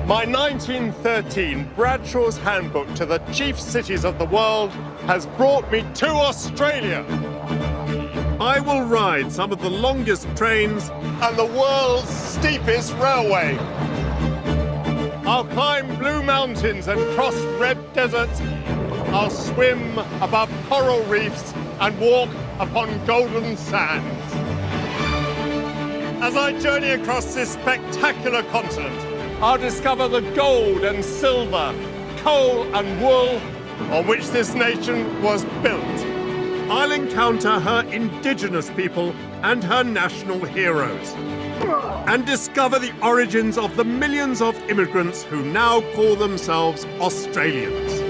My 1913 Bradshaw's Handbook to the Chief Cities of the World has brought me to Australia. I will ride some of the longest trains and the world's steepest railway. I'll climb blue mountains and cross red deserts. I'll swim above coral reefs and walk upon golden sands. As I journey across this spectacular continent, I'll discover the gold and silver, coal and wool on which this nation was built. I'll encounter her indigenous people and her national heroes, and discover the origins of the millions of immigrants who now call themselves Australians.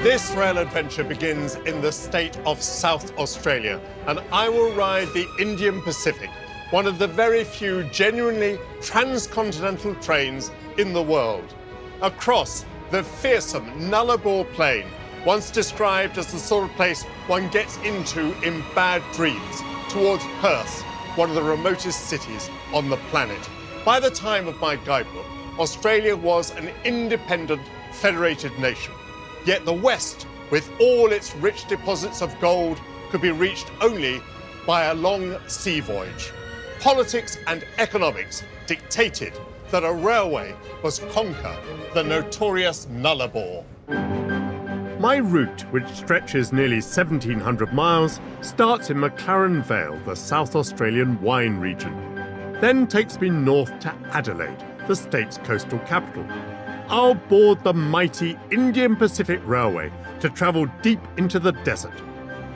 This rail adventure begins in the state of South Australia, and I will ride the Indian Pacific, one of the very few genuinely transcontinental trains in the world, across the fearsome Nullarbor Plain, once described as the sort of place one gets into in bad dreams, towards Perth, one of the remotest cities on the planet. By the time of my guidebook, Australia was an independent, federated nation. Yet the West, with all its rich deposits of gold, could be reached only by a long sea voyage. Politics and economics dictated that a railway must conquer the notorious Nullarbor. My route, which stretches nearly 1,700 miles, starts in McLaren Vale, the South Australian wine region, then takes me north to Adelaide, the state's coastal capital. I'll board the mighty Indian Pacific Railway to travel deep into the desert.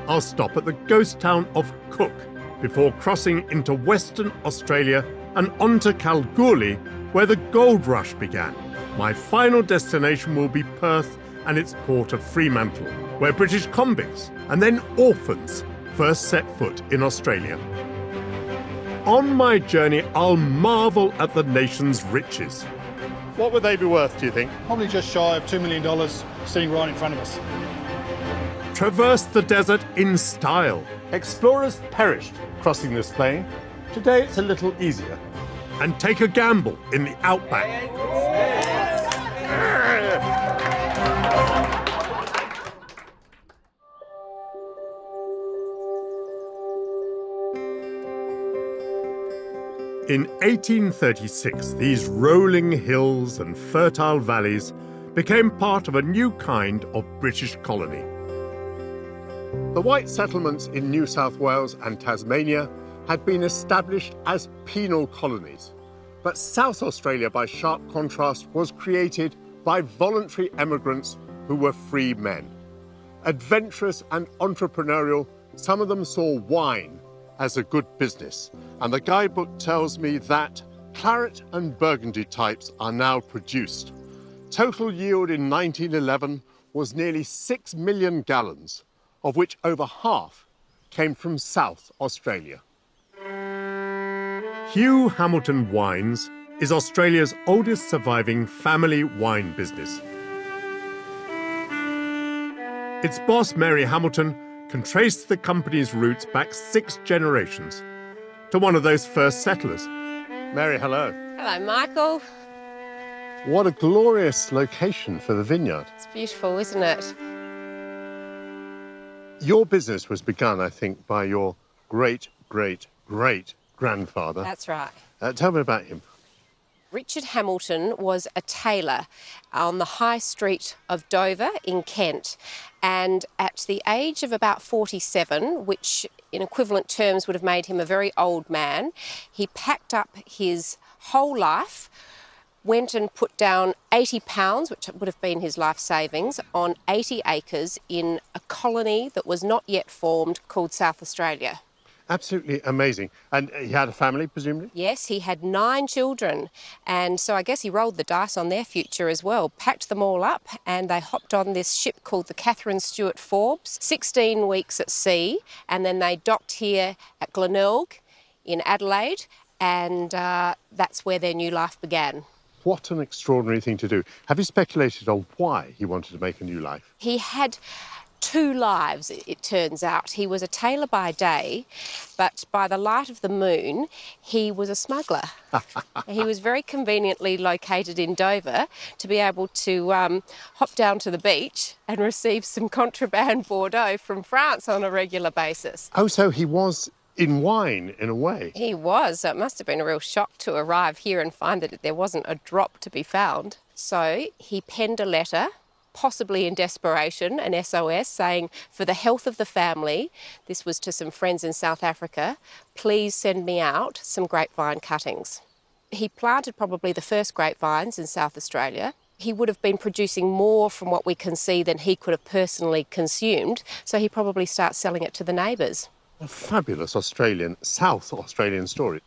I'll stop at the ghost town of Cook before crossing into Western Australia and on to Kalgoorlie, where the gold rush began. My final destination will be Perth and its port of Fremantle, where British convicts and then orphans first set foot in Australia. On my journey, I'll marvel at the nation's riches. What would they be worth, do you think? Probably just shy of $2 million sitting right in front of us. Traverse the desert in style. Explorers perished crossing this plain. Today it's a little easier. And take a gamble in the outback. In 1836, these rolling hills and fertile valleys became part of a new kind of British colony. The white settlements in New South Wales and Tasmania had been established as penal colonies. But South Australia, by sharp contrast, was created by voluntary emigrants who were free men. Adventurous and entrepreneurial, some of them saw wine as a good business. And the guidebook tells me that claret and burgundy types are now produced. Total yield in 1911 was nearly 6 million gallons, of which over half came from South Australia. Hugh Hamilton Wines is Australia's oldest surviving family wine business. Its boss, Mary Hamilton, can trace the company's roots back 6 generations to one of those first settlers. Mary, hello. Hello, Michael. What a glorious location for the vineyard. It's beautiful, isn't it? Your business was begun, I think, by your great-great-great-grandfather. That's right. Tell me about him. Richard Hamilton was a tailor on the high street of Dover in Kent, and at the age of about 47, which in equivalent terms would have made him a very old man, he packed up his whole life, went and put down £80, which would have been his life savings, on 80 acres in a colony that was not yet formed called South Australia. Absolutely amazing. And he had a family, presumably? Yes, he had 9 children, and so I guess he rolled the dice on their future as well, packed them all up, and they hopped on this ship called the Catherine Stewart Forbes, 16 weeks at sea, and then they docked here at Glenelg in Adelaide, and that's where their new life began. What an extraordinary thing to do. Have you speculated on why he wanted to make a new life? He had two lives, it turns out. He was a tailor by day, but by the light of the moon, he was a smuggler. He was very conveniently located in Dover to be able to hop down to the beach and receive some contraband Bordeaux from France on a regular basis. Oh, so he was in wine, in a way. He was, so it must have been a real shock to arrive here and find that there wasn't a drop to be found. So he penned a letter, possibly in desperation, an SOS, saying, for the health of the family, this was to some friends in South Africa, please send me out some grapevine cuttings. He planted probably the first grapevines in South Australia. He would have been producing more from what we can see than he could have personally consumed, so he probably starts selling it to the neighbours. A fabulous South Australian story.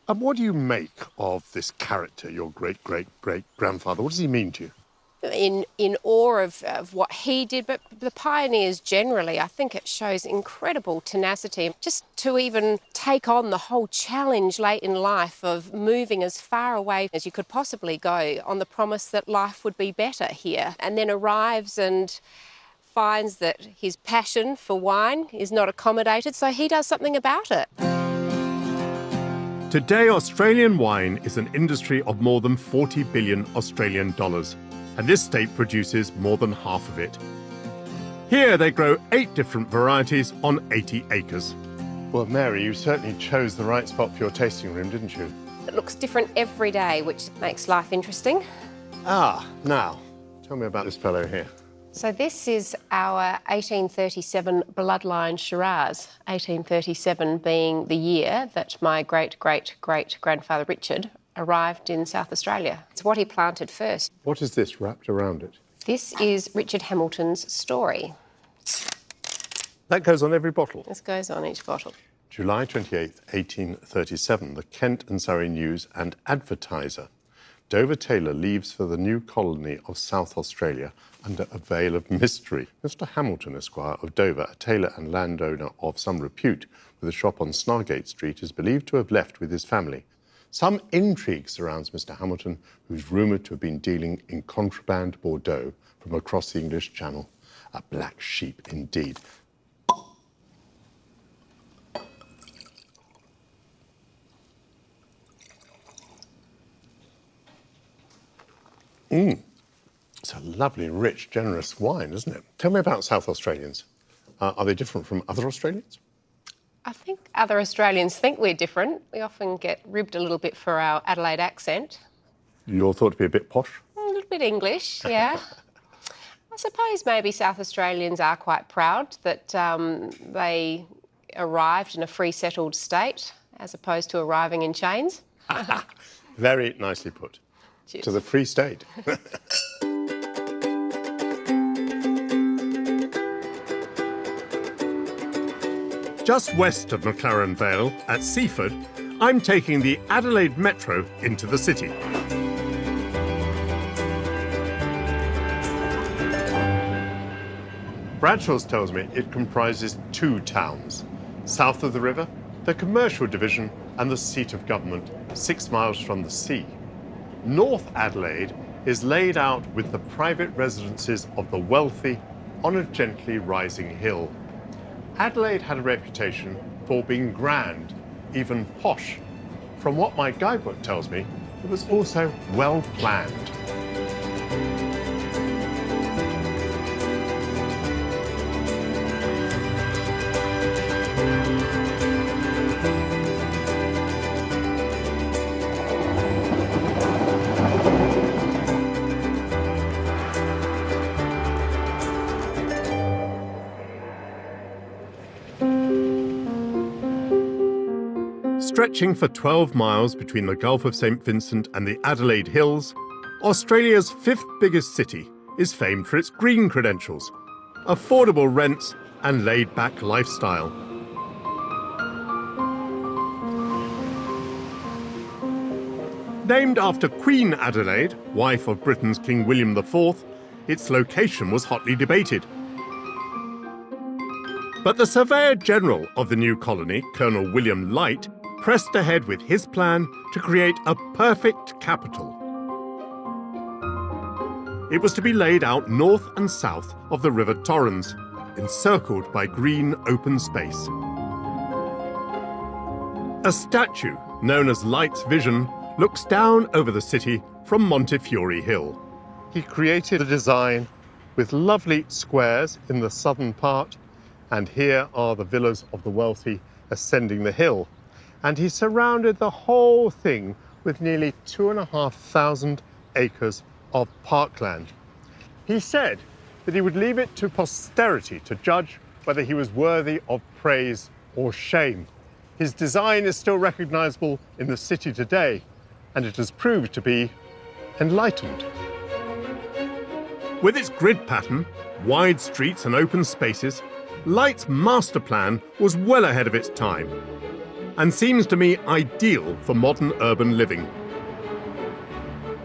And what do you make of this character, your great-great-great-grandfather? What does he mean to you? In awe of what he did, but the pioneers generally, I think it shows incredible tenacity. Just to even take on the whole challenge late in life of moving as far away as you could possibly go on the promise that life would be better here, and then arrives and finds that his passion for wine is not accommodated, so he does something about it. Today, Australian wine is an industry of more than 40 billion Australian dollars, and this state produces more than half of it. Here they grow 8 different varieties on 80 acres. Well, Mary, you certainly chose the right spot for your tasting room, didn't you? It looks different every day, which makes life interesting. Now, tell me about this fellow here. So this is our 1837 bloodline Shiraz, 1837 being the year that my great-great-great-grandfather Richard arrived in South Australia. It's what he planted first. What is this wrapped around it? This is Richard Hamilton's story. That goes on every bottle? This goes on each bottle. July 28th, 1837, the Kent and Surrey News and Advertiser. Dover Taylor leaves for the new colony of South Australia under a veil of mystery. Mr. Hamilton, Esquire of Dover, a tailor and landowner of some repute with a shop on Snargate Street, is believed to have left with his family. Some intrigue surrounds Mr. Hamilton, who's rumoured to have been dealing in contraband Bordeaux from across the English Channel. A black sheep indeed. It's a lovely, rich, generous wine, isn't it? Tell me about South Australians. Are they different from other Australians? I think other Australians think we're different. We often get ribbed a little bit for our Adelaide accent. You're thought to be a bit posh? A little bit English, yeah. I suppose maybe South Australians are quite proud that they arrived in a free settled state as opposed to arriving in chains. Very nicely put. Cheers. To the Free State. Just west of McLaren Vale, at Seaford, I'm taking the Adelaide Metro into the city. Bradshaw's tells me it comprises 2 towns. South of the river, the commercial division and the seat of government, 6 miles from the sea. North Adelaide is laid out with the private residences of the wealthy on a gently rising hill. Adelaide had a reputation for being grand, even posh. From what my guidebook tells me, it was also well planned. Stretching for 12 miles between the Gulf of St. Vincent and the Adelaide Hills, Australia's 5th biggest city is famed for its green credentials, affordable rents and laid-back lifestyle. Named after Queen Adelaide, wife of Britain's King William IV, its location was hotly debated. But the Surveyor General of the new colony, Colonel William Light, pressed ahead with his plan to create a perfect capital. It was to be laid out north and south of the River Torrens, encircled by green open space. A statue, known as Light's Vision, looks down over the city from Montefiore Hill. He created the design with lovely squares in the southern part, and here are the villas of the wealthy ascending the hill. And he surrounded the whole thing with nearly 2,500 acres of parkland. He said that he would leave it to posterity to judge whether he was worthy of praise or shame. His design is still recognizable in the city today, and it has proved to be enlightened. With its grid pattern, wide streets and open spaces, Light's master plan was well ahead of its time and seems to me ideal for modern urban living.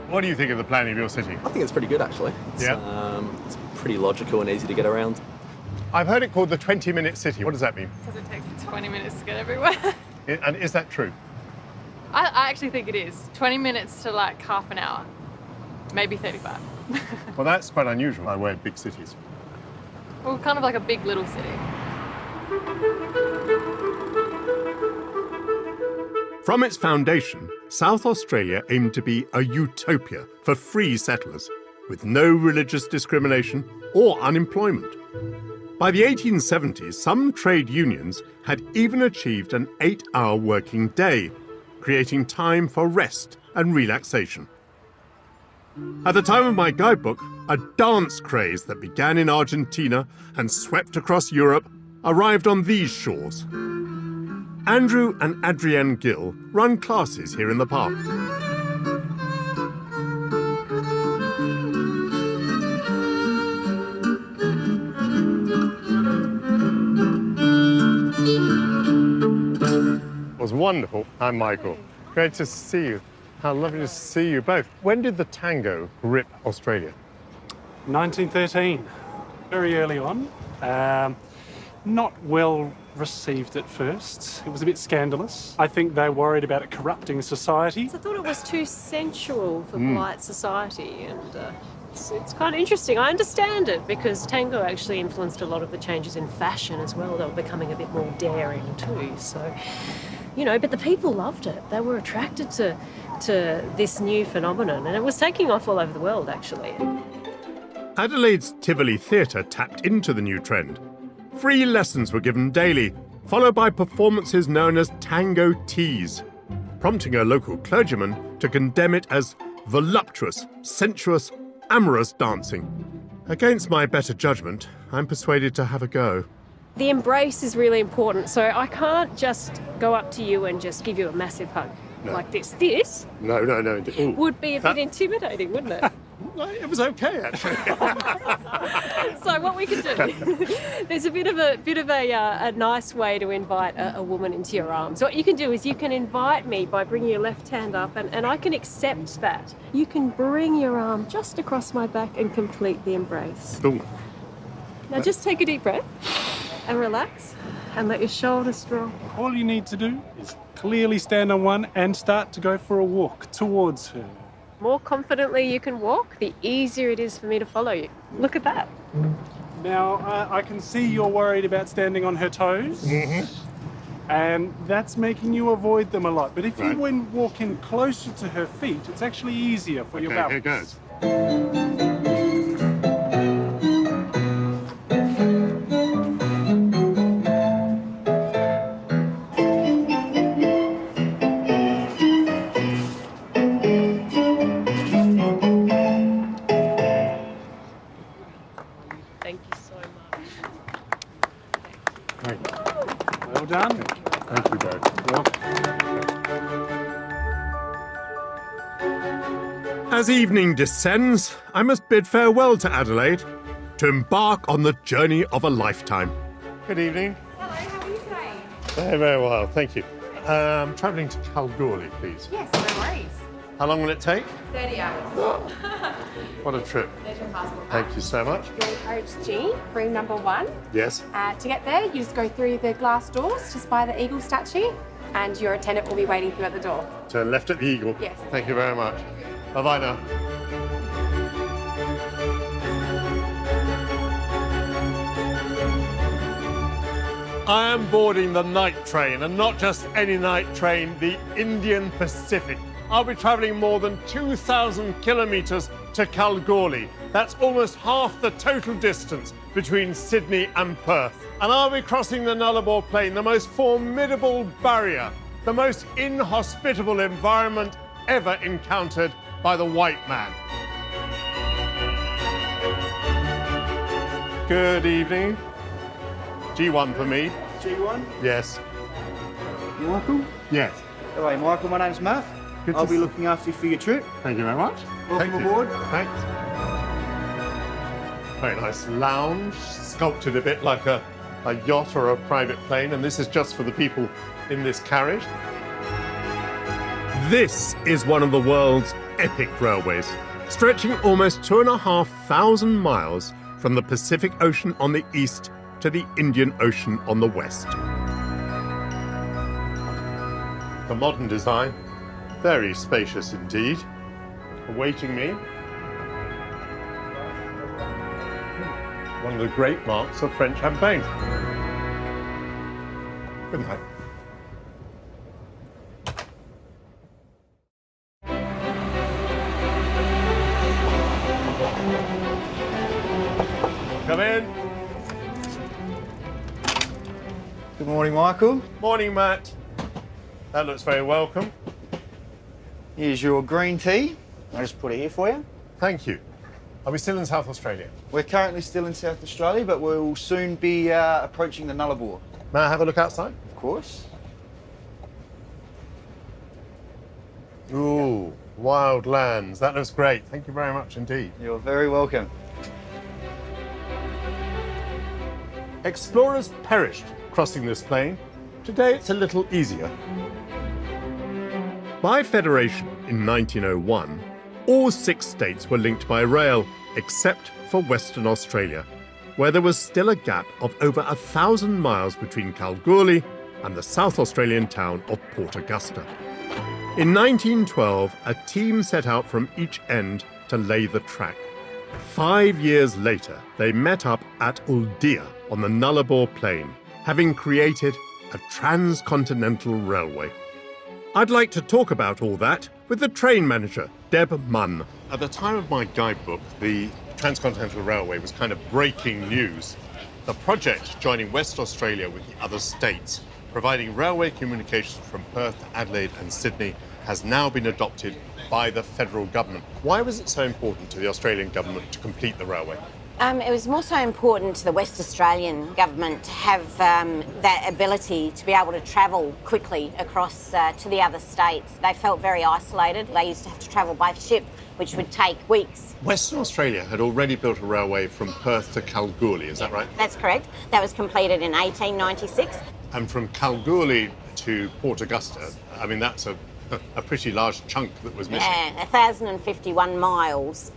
What do you think of the planning of your city? I think it's pretty good, actually. It's pretty logical and easy to get around. I've heard it called the 20-minute city. What does that mean? Because it takes me 20 minutes to get everywhere. And is that true? I actually think it is. 20 minutes to like half an hour, maybe 35. Well, that's quite unusual by way of big cities. Well, kind of like a big little city. From its foundation, South Australia aimed to be a utopia for free settlers, with no religious discrimination or unemployment. By the 1870s, some trade unions had even achieved an 8-hour working day, creating time for rest and relaxation. At the time of my guidebook, a dance craze that began in Argentina and swept across Europe arrived on these shores. Andrew and Adrienne Gill run classes here in the park. It was wonderful. I'm Michael. Great to see you. How lovely to see you both. When did the tango grip Australia? 1913, very early on. Not well received at first. It was a bit scandalous. I think they worried about it corrupting society. I thought it was too sensual for polite society, and it's kind of interesting. I understand it because tango actually influenced a lot of the changes in fashion as well. They were becoming a bit more daring too. So, you know, but the people loved it. They were attracted to this new phenomenon, and it was taking off all over the world actually. Adelaide's Tivoli Theatre tapped into the new trend. Free lessons were given daily, followed by performances known as tango teas, prompting a local clergyman to condemn it as voluptuous, sensuous, amorous dancing. Against my better judgment, I'm persuaded to have a go. The embrace is really important, so I can't just go up to you and just give you a massive hug like this. This No. Ooh. would be a bit intimidating, wouldn't it? It was okay, actually. So what we can do, there's a bit of a nice way to invite a woman into your arms. What you can do is you can invite me by bringing your left hand up, and I can accept that. You can bring your arm just across my back and complete the embrace. Ooh. Now just take a deep breath and relax and let your shoulders drop. All you need to do is clearly stand on one and start to go for a walk towards her. More confidently you can walk, the easier it is for me to follow you. Look at that. Now, I can see you're worried about standing on her toes. And that's making you avoid them a lot. But if you walk in closer to her feet, it's actually easier for your balance. Here goes. Thank you so much. Well done. Thank you both. As evening descends, I must bid farewell to Adelaide to embark on the journey of a lifetime. Good evening. Hello, how are you today? Very, very well, thank you. Travelling to Kalgoorlie, please. Yes, no worries. How long will it take? 30 hours. What a trip. There's your passport. Thank you so much. You're in coach G, room number 1. Yes. To get there, you just go through the glass doors just by the eagle statue. and your attendant will be waiting for you at the door. Turn left at the Eagle. Yes. Thank you very much. Bye-bye now. I am boarding the night train, and not just any night train, the Indian Pacific. I'll be travelling more than 2,000 kilometres to Kalgoorlie. That's almost half the total distance between Sydney and Perth. And I'll be crossing the Nullarbor Plain, the most formidable barrier, the most inhospitable environment ever encountered by the white man. Good evening. G1 for me. G1? Yes. Michael? Yes. Hello, Michael. My name's Matt. Good to I'll be see- looking after you for your trip. Thank you very much. Welcome Thank you. aboard. Thanks. Very nice lounge, sculpted a bit like a yacht or a private plane, and this is just for the people in this carriage. This is one of the world's epic railways, stretching almost 2,500 miles from the Pacific Ocean on the east to the Indian Ocean on the west. The modern design, very spacious indeed. Awaiting me, one of the great marks of French champagne. Good night. Come in. Good morning, Michael. Morning, Matt. That looks very welcome. Here's your green tea. I'll just put it here for you. Thank you. Are we still in South Australia? We're currently still in South Australia, but we'll soon be approaching the Nullarbor. May I have a look outside? Of course. Ooh, wild lands. That looks great. Thank you very much indeed. You're very welcome. Explorers perished crossing this plain. Today it's a little easier. By federation in 1901, all 6 states were linked by rail, except for Western Australia, where there was still a gap of over 1,000 miles between Kalgoorlie and the South Australian town of Port Augusta. In 1912, a team set out from each end to lay the track. 5 years later, they met up at Uldea on the Nullarbor Plain, having created a transcontinental railway. I'd like to talk about all that with the train manager, Deb Munn. At the time of my guidebook, the Transcontinental Railway was kind of breaking news. The project joining West Australia with the other states, providing railway communications from Perth to Adelaide and Sydney, has now been adopted by the federal government. Why was it so important to the Australian government to complete the railway? It was more so important to the West Australian government to have that ability to be able to travel quickly across to the other states. They felt very isolated. They used to have to travel by ship, which would take weeks. Western Australia had already built a railway from Perth to Kalgoorlie, is that right? That's correct. That was completed in 1896. And from Kalgoorlie to Port Augusta, I mean, that's a pretty large chunk that was missing. Yeah, 1,051 miles.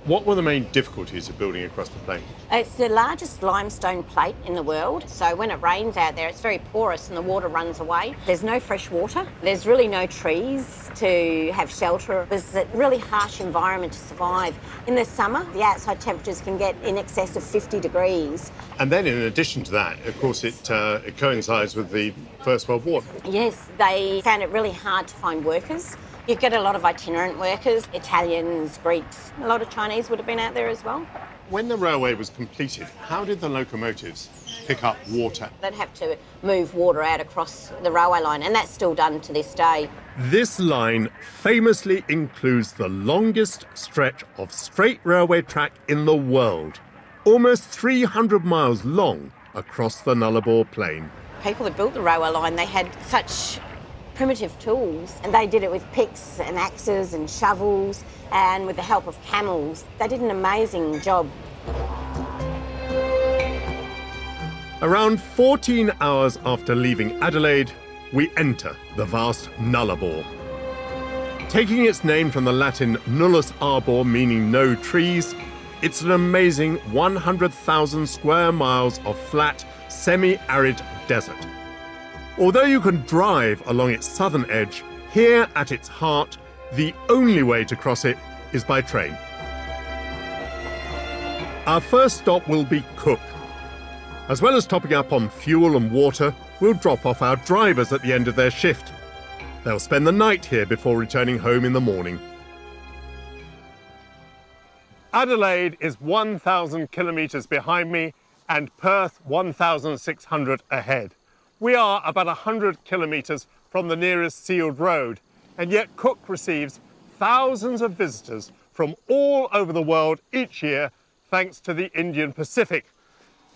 What were the main difficulties of building across the plain? It's the largest limestone plate in the world, so when it rains out there, it's very porous and the water runs away. There's no fresh water. There's really no trees to have shelter. There's a really harsh environment to survive. In the summer, the outside temperatures can get in excess of 50 degrees. And then in addition to that, of course, it coincides with the First World War. Yes, they found it really hard to find workers. You get a lot of itinerant workers, Italians, Greeks, a lot of Chinese would have been out there as well. When the railway was completed, how did the locomotives pick up water? They'd have to move water out across the railway line, and that's still done to this day. This line famously includes the longest stretch of straight railway track in the world, almost 300 miles long across the Nullarbor Plain. People that built the railway line, they had such primitive tools, and they did it with picks and axes and shovels and with the help of camels. They did an amazing job. Around 14 hours after leaving Adelaide, we enter the vast Nullarbor. Taking its name from the Latin nullus arbor, meaning no trees, it's an amazing 100,000 square miles of flat, semi-arid desert. Although you can drive along its southern edge, here at its heart, the only way to cross it is by train. Our first stop will be Cook. As well as topping up on fuel and water, we'll drop off our drivers at the end of their shift. They'll spend the night here before returning home in the morning. Adelaide is 1,000 kilometres behind me and Perth 1,600 ahead. We are about 100 kilometres from the nearest sealed road, and yet Cook receives thousands of visitors from all over the world each year thanks to the Indian Pacific.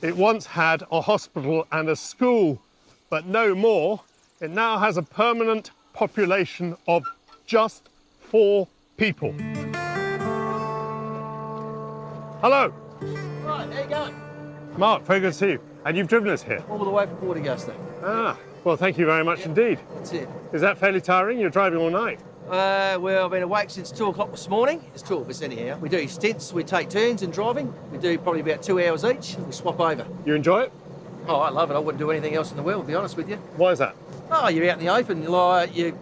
It once had a hospital and a school, but no more. It now has a permanent population of just 4 people. Hello. Right, how you going? Mark, very good to see you. And you've driven us here? All the way from Portillo. Ah, well, thank you very much indeed. That's it. Is that fairly tiring? You're driving all night? Well, I've been awake since 2 o'clock this morning. It's 2 of us anyhow. We do stints, we take turns in driving. We do probably about 2 hours each. We swap over. You enjoy it? Oh, I love it. I wouldn't do anything else in the world, to be honest with you. Why is that? Oh, you're out in the open, you're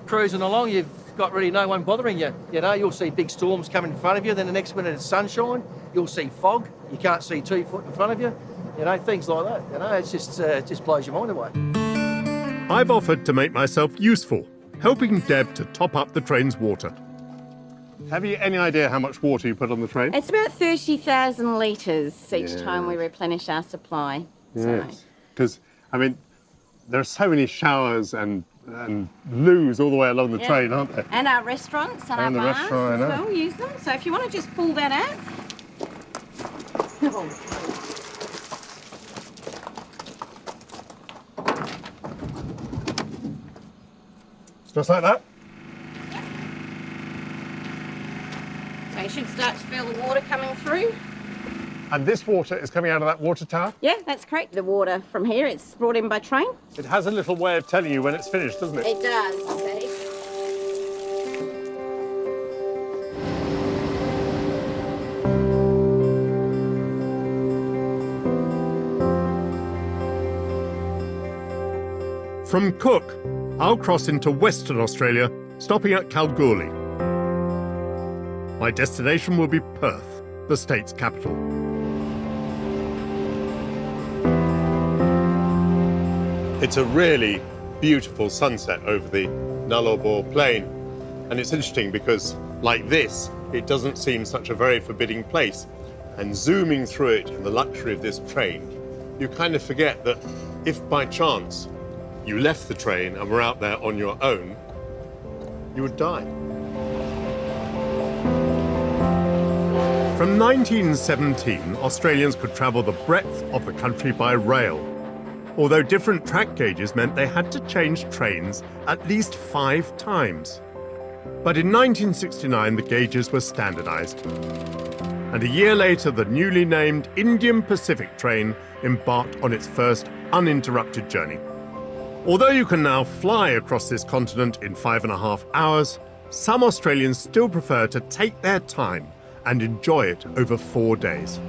cruising along, you've got really no one bothering you. You know, you'll see big storms coming in front of you, then the next minute it's sunshine, you'll see fog, you can't see 2 foot in front of you. You know, things like that. You know, it's just blows your mind away. I've offered to make myself useful, helping Deb to top up the train's water. Have you any idea how much water you put on the train? It's about 30,000 litres each time we replenish our supply. Yes, because, I mean, there are so many showers and loos all the way along the train, aren't there? And our restaurants and our bars as well use them. So if you want to just pull that out. Just like that? So you should start to feel the water coming through. And this water is coming out of that water tower? Yeah, that's correct. The water from here, it's brought in by train. It has a little way of telling you when it's finished, doesn't it? It does, see. From Cook, I'll cross into Western Australia, stopping at Kalgoorlie. My destination will be Perth, the state's capital. It's a really beautiful sunset over the Nullarbor Plain. And it's interesting because, like this, it doesn't seem such a very forbidding place. And zooming through it in the luxury of this train, you kind of forget that if by chance you left the train and were out there on your own, you would die. From 1917, Australians could travel the breadth of the country by rail, although different track gauges meant they had to change trains at least 5 times. But in 1969, the gauges were standardised. And a year later, the newly named Indian Pacific train embarked on its first uninterrupted journey. Although you can now fly across this continent in 5.5 hours, some Australians still prefer to take their time and enjoy it over 4 days.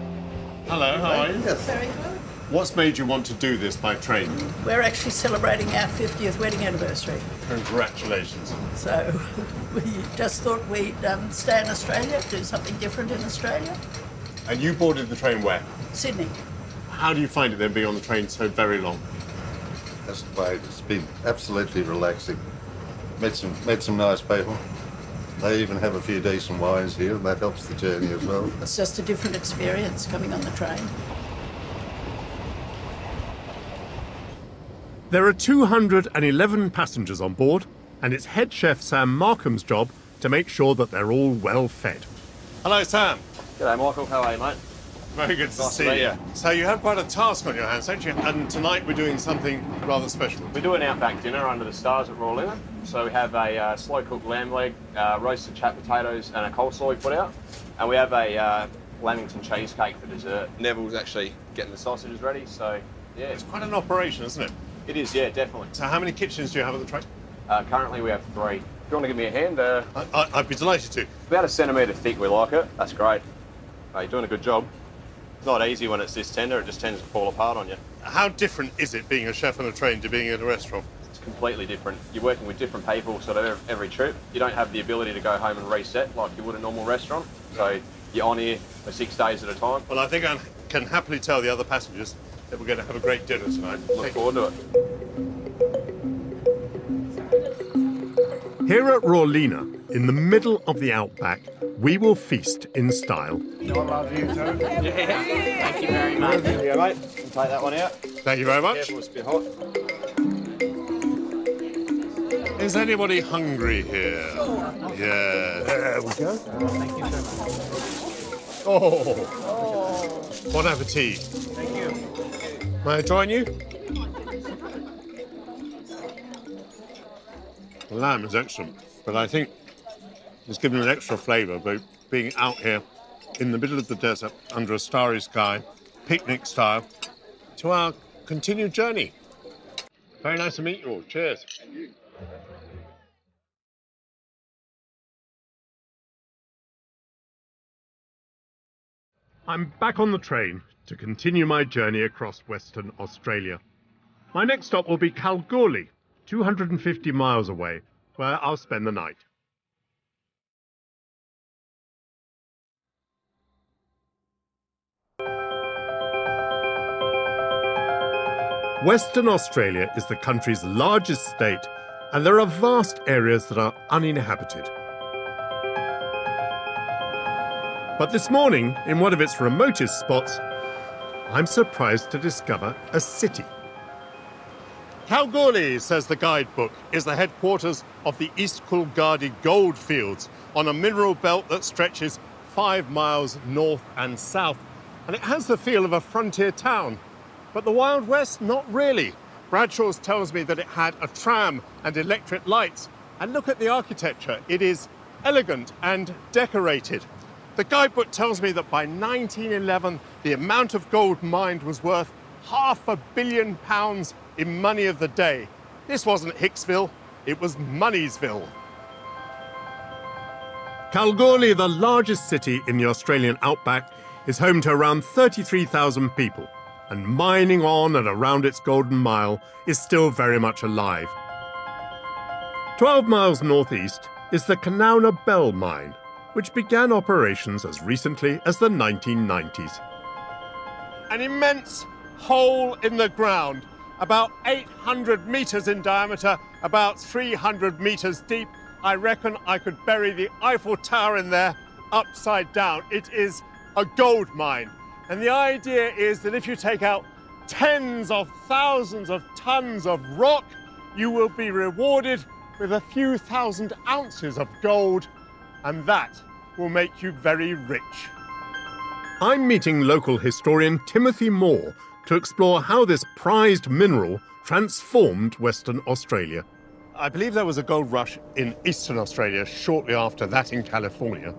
Hello, how are you? Very good. What's made you want to do this by train? We're actually celebrating our 50th wedding anniversary. Congratulations. So we just thought we'd stay in Australia, do something different in Australia. And you boarded the train where? Sydney. How do you find it then being on the train so very long? That's great. It's been absolutely relaxing. Met some nice people. They even have a few decent wines here, and that helps the journey as well. It's just a different experience coming on the train. There are 211 passengers on board, and it's head chef Sam Markham's job to make sure that they're all well fed. Hello, Sam. G'day, Michael. How are you, mate? Very good to see you. So you have quite a task on your hands, don't you? And tonight we're doing something rather special. We do an outback dinner under the stars at Royal Inner. So we have a slow-cooked lamb leg, roasted chat potatoes and a coleslaw we put out. And we have a Lamington cheesecake for dessert. Neville's actually getting the sausages ready, so yeah. It's quite an operation, isn't it? It is, yeah, definitely. So how many kitchens do you have at the train? Currently we have 3. If you want to give me a hand? I'd be delighted to. About 1 centimetre thick, we like it. That's great. You're doing a good job. Not easy when it's this tender, it just tends to fall apart on you. How different is it being a chef on a train to being in a restaurant? It's completely different. You're working with different people sort of every trip. You don't have the ability to go home and reset like you would a normal restaurant. So you're on here for 6 days at a time. Well, I think I can happily tell the other passengers that we're going to have a great dinner tonight. Look forward to it. Here at Rawlina, in the middle of the outback, we will feast in style. I love you, too. Thank you very much. Yeah, mate. Take that one out. Thank you very much. Careful, it's a bit hot. Is anybody hungry here? Yeah. There we go. Thank you so much. Oh. Bon appetit. Thank you. May I join you? The lamb is excellent, but I think it's given an extra flavour by being out here in the middle of the desert under a starry sky, picnic style, to our continued journey. Very nice to meet you all. Cheers. Thank you. I'm back on the train to continue my journey across Western Australia. My next stop will be Kalgoorlie, 250 miles away, where I'll spend the night. Western Australia is the country's largest state, and there are vast areas that are uninhabited. But this morning, in one of its remotest spots, I'm surprised to discover a city. Kalgoorlie, says the guidebook, is the headquarters of the East Coolgardie gold fields on a mineral belt that stretches 5 miles north and south. And it has the feel of a frontier town. But the Wild West, not really. Bradshaw's tells me that it had a tram and electric lights. And look at the architecture. It is elegant and decorated. The guidebook tells me that by 1911, the amount of gold mined was worth £500 million in money of the day. This wasn't Hicksville, it was Moneysville. Kalgoorlie, the largest city in the Australian outback, is home to around 33,000 people, and mining on and around its Golden Mile is still very much alive. 12 miles northeast is the Kanowna Belle mine, which began operations as recently as the 1990s. An immense hole in the ground, about 800 metres in diameter, about 300 metres deep. I reckon I could bury the Eiffel Tower in there upside down. It is a gold mine. And the idea is that if you take out tens of thousands of tons of rock, you will be rewarded with a few thousand ounces of gold, and that will make you very rich. I'm meeting local historian Timothy Moore to explore how this prized mineral transformed Western Australia. I believe there was a gold rush in Eastern Australia shortly after that in California.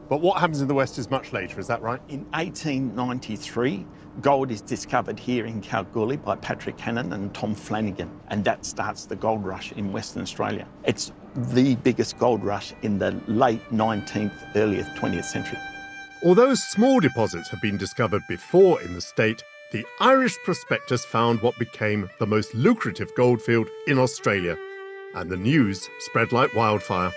But what happens in the West is much later, is that right? In 1893, gold is discovered here in Kalgoorlie by Patrick Hannon and Tom Flanagan, and that starts the gold rush in Western Australia. It's the biggest gold rush in the late 19th, early 20th century. Although small deposits have been discovered before in the state, the Irish prospectors found what became the most lucrative goldfield in Australia, and the news spread like wildfire.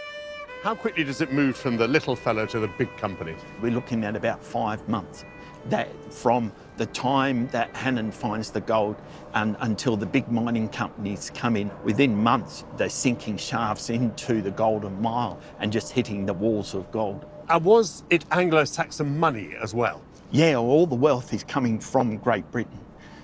How quickly does it move from the little fella to the big companies? We're looking at about 5 months. That from the time that Hannon finds the gold and until the big mining companies come in, within months they're sinking shafts into the Golden Mile and just hitting the walls of gold. And was it Anglo-Saxon money as well? Yeah, all the wealth is coming from Great Britain.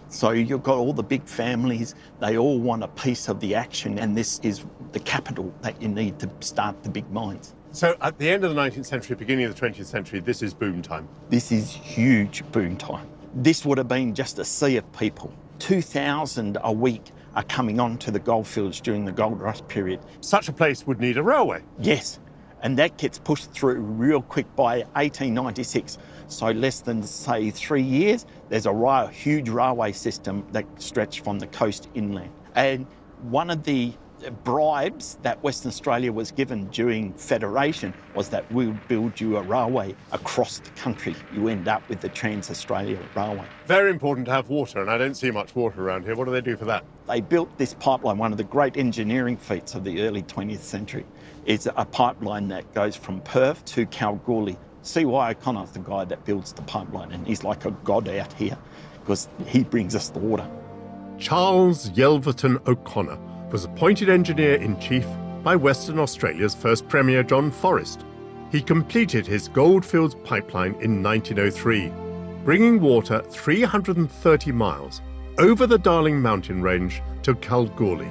So you've got all the big families, they all want a piece of the action, and this is the capital that you need to start the big mines. So at the end of the 19th century, beginning of the 20th century, this is boom time. This is huge boom time. This would have been just a sea of people. 2,000 a week are coming onto the goldfields during the gold rush period. Such a place would need a railway. Yes, and that gets pushed through real quick by 1896. So less than, say, 3 years, there's a huge railway system that stretched from the coast inland. And one of the bribes that Western Australia was given during Federation was that we'll build you a railway across the country. You end up with the Trans-Australia Railway. Very important to have water, and I don't see much water around here. What do they do for that? They built this pipeline, one of the great engineering feats of the early 20th century. It's a pipeline that goes from Perth to Kalgoorlie. C.Y. O'Connor's the guy that builds the pipeline, and he's like a god out here because he brings us the water. Charles Yelverton O'Connor was appointed Engineer-in-Chief by Western Australia's first Premier John Forrest. He completed his Goldfields pipeline in 1903, bringing water 330 miles over the Darling mountain range to Kalgoorlie.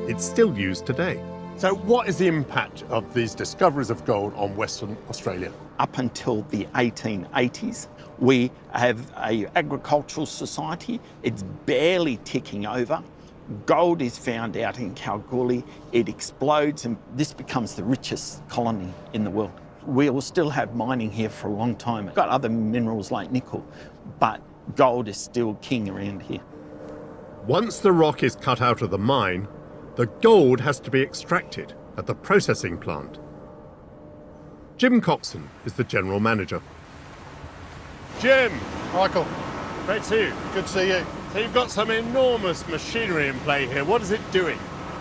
It's still used today. So what is the impact of these discoveries of gold on Western Australia? Up until the 1880s, we have an agricultural society. It's barely ticking over. Gold is found out in Kalgoorlie. It explodes, and this becomes the richest colony in the world. We will still have mining here for a long time. We've got other minerals like nickel, but gold is still king around here. Once the rock is cut out of the mine, the gold has to be extracted at the processing plant. Jim Coxon is the general manager. Jim! Michael. Great to see you. Good to see you. So you've got some enormous machinery in play here. What is it doing?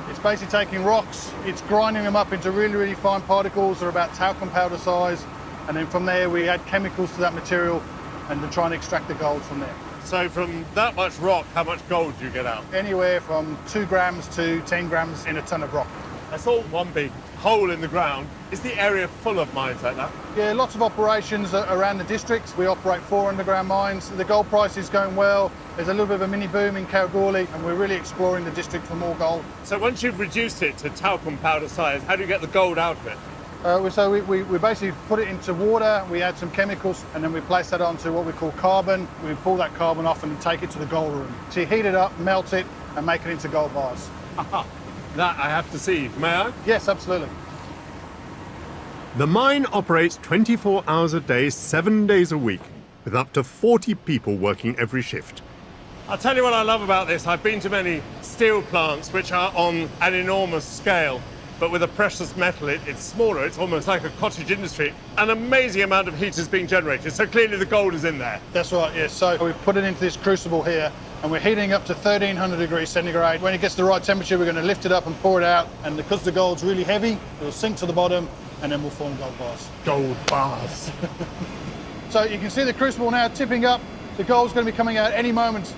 It's basically taking rocks, it's grinding them up into really, really fine particles that are about talcum powder size, and then from there we add chemicals to that material and then try and extract the gold from there. So from that much rock, how much gold do you get out? Anywhere from 2 grams to 10 grams in a ton of rock. That's all one big hole in the ground. Is the area full of mines like that? Yeah, lots of operations around the district. We operate 4 underground mines. The gold price is going well. There's a little bit of a mini boom in Kalgoorlie, and we're really exploring the district for more gold. So once you've reduced it to talcum powder size, how do you get the gold out of it? We basically put it into water, we add some chemicals, and then we place that onto what we call carbon. We pull that carbon off and then take it to the gold room. So you heat it up, melt it, and make it into gold bars. That I have to see. May I? Yes, absolutely. The mine operates 24 hours a day, 7 days a week, with up to 40 people working every shift. I'll tell you what I love about this. I've been to many steel plants which are on an enormous scale, but with a precious metal, it's smaller. It's almost like a cottage industry. An amazing amount of heat is being generated, so clearly the gold is in there. That's right, yes. So we put it into this crucible here, and we're heating up to 1300 degrees centigrade. When it gets the right temperature, we're going to lift it up and pour it out, and because the gold's really heavy, it'll sink to the bottom, and then we'll form gold bars. Gold bars. So you can see the crucible now tipping up. The gold's going to be coming out any moment.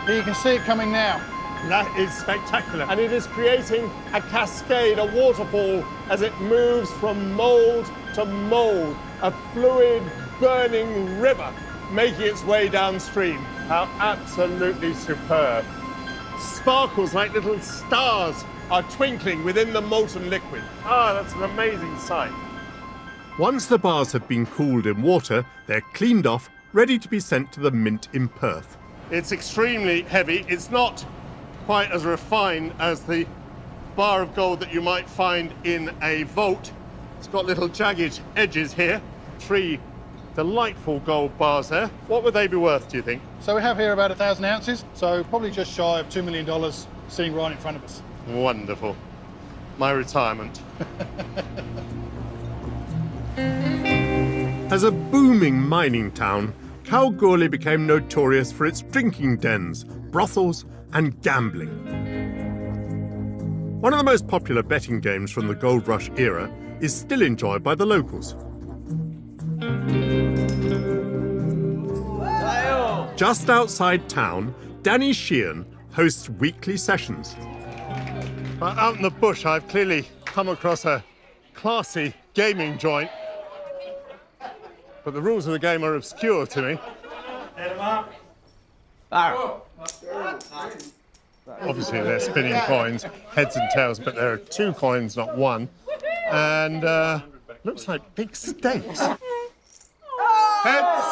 Here you can see it coming now. That is spectacular. And it is creating a cascade, a waterfall, as it moves from mould to mould. A fluid, burning river making its way downstream. How absolutely superb. Sparkles like little stars are twinkling within the molten liquid. Ah, that's an amazing sight. Once the bars have been cooled in water, they're cleaned off, ready to be sent to the mint in Perth. It's extremely heavy. It's not quite as refined as the bar of gold that you might find in a vault. It's got little jagged edges here. 3 delightful gold bars there. What would they be worth, do you think? So we have here about 1,000 ounces, so probably just shy of $2 million sitting right in front of us. Wonderful. My retirement. As a booming mining town, Kalgoorlie became notorious for its drinking dens, brothels, and gambling. One of the most popular betting games from the gold rush era is still enjoyed by the locals. Just outside town, Danny Sheehan hosts weekly sessions. But out in the bush, I've clearly come across a classy gaming joint. But the rules of the game are obscure to me. Obviously, they're spinning coins, heads and tails, but there are 2 coins, not 1. And looks like big stakes. Heads!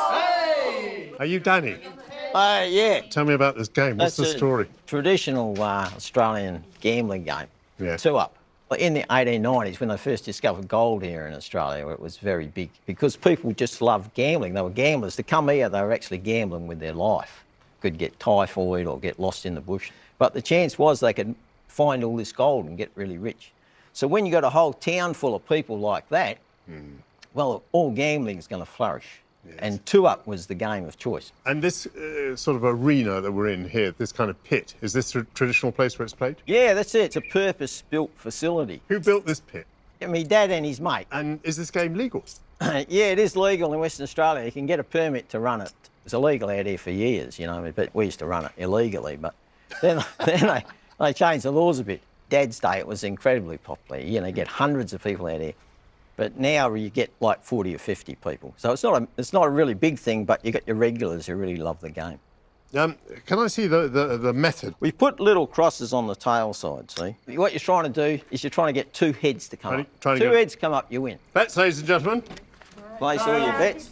Are you Danny? Yeah. Tell me about this game. What's the story? Traditional Australian gambling game. Yeah. 2 up. In the 1890s, when they first discovered gold here in Australia, it was very big because people just loved gambling. They were gamblers. To come here, they were actually gambling with their life. Could get typhoid or get lost in the bush. But the chance was they could find all this gold and get really rich. So when you got a whole town full of people like that, well, all gambling is going to flourish. Yes. And two-up was the game of choice. And this sort of arena that we're in here, this kind of pit, is this a traditional place where it's played? Yeah, that's it. It's a purpose-built facility. Who built this pit? Yeah, my dad and his mate. And is this game legal? Yeah, it is legal in Western Australia. You can get a permit to run it. It was illegal out here for years, you know, but we used to run it illegally. But then they changed the laws a bit. Dad's day, it was incredibly popular. You know, get hundreds of people out here. But now you get like 40 or 50 people. So it's not a really big thing, but you got your regulars who really love the game. Can I see the method? We put little crosses on the tail side, see? What you're trying to do is you're trying to get two heads to come up. Two heads come up, you win. Bets, ladies and gentlemen. Place all your bets.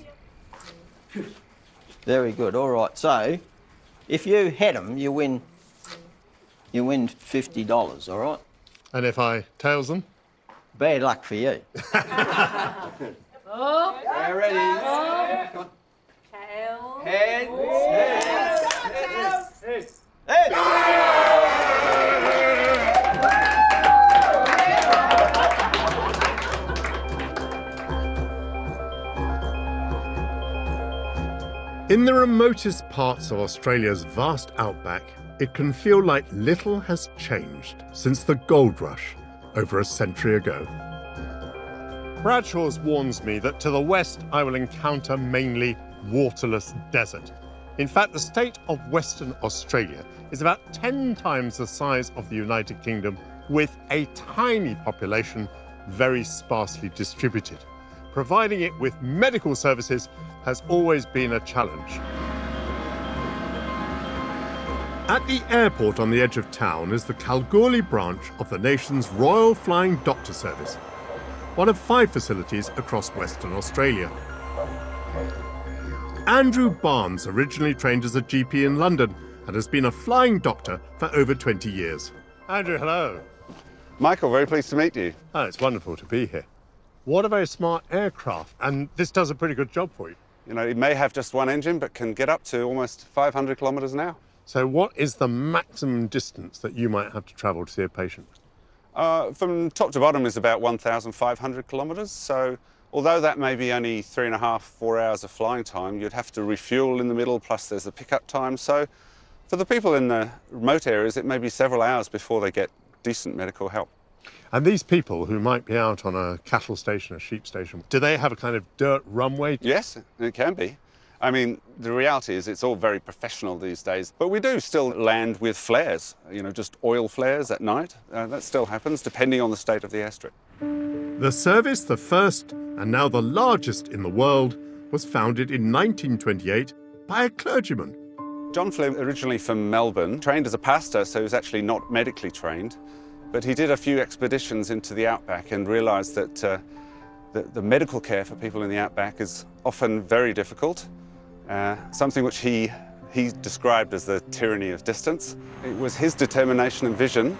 Very good, all right. So, if you head them, you win $50, all right? And if I tails them? Bad luck for you. Oh. Yeah, ready. Oh. Tails. Heads. Heads. Heads. Heads. In the remotest parts of Australia's vast outback, it can feel like little has changed since the gold rush over a century ago. Bradshaw's warns me that to the west I will encounter mainly waterless desert. In fact, the state of Western Australia is about 10 times the size of the United Kingdom, with a tiny population very sparsely distributed. Providing it with medical services has always been a challenge. At the airport on the edge of town is the Kalgoorlie branch of the nation's Royal Flying Doctor Service, one of 5 facilities across Western Australia. Andrew Barnes originally trained as a GP in London and has been a flying doctor for over 20 years. Andrew, hello. Michael, very pleased to meet you. Oh, it's wonderful to be here. What a very smart aircraft, and this does a pretty good job for you. You know, it may have just one engine, but can get up to almost 500 kilometres an hour. So what is the maximum distance that you might have to travel to see a patient? From top to bottom is about 1,500 kilometres. So although that may be only 3.5, 4 hours of flying time, you'd have to refuel in the middle, plus there's the pickup time. So for the people in the remote areas, it may be several hours before they get decent medical help. And these people who might be out on a cattle station, a sheep station, do they have a kind of dirt runway? Yes, it can be. I mean, the reality is it's all very professional these days, but we do still land with flares, you know, just oil flares at night. That still happens, depending on the state of the airstrip. The service, the first and now the largest in the world, was founded in 1928 by a clergyman. John flew originally from Melbourne, trained as a pastor, so he was actually not medically trained, but he did a few expeditions into the outback and realised that the medical care for people in the outback is often very difficult. Something which he described as the tyranny of distance. It was his determination and vision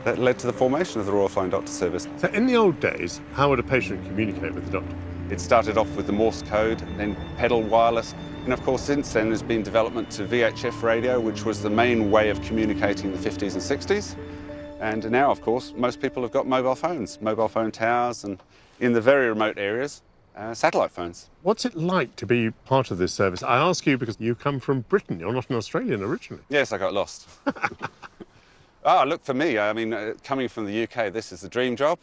that led to the formation of the Royal Flying Doctor Service. So in the old days, how would a patient communicate with the doctor? It started off with the Morse code, then pedal wireless, and of course since then there's been development to VHF radio, which was the main way of communicating in the 50s and 60s. And now, of course, most people have got mobile phone towers, and in the very remote areas, satellite phones. What's it like to be part of this service? I ask you because you come from Britain. You're not an Australian originally. Yes, I got lost. Look, for me, I mean, coming from the UK, this is a dream job.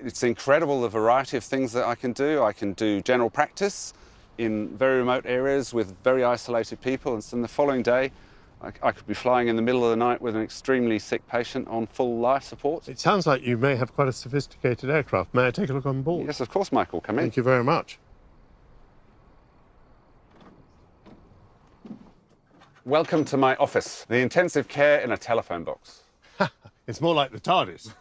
It's incredible the variety of things that I can do. I can do general practice in very remote areas with very isolated people, and then the following day, I could be flying in the middle of the night with an extremely sick patient on full life support. It sounds like you may have quite a sophisticated aircraft. May I take a look on board? Yes, of course, Michael. Come in. Thank you very much. Welcome to my office, the intensive care in a telephone box. It's more like the TARDIS.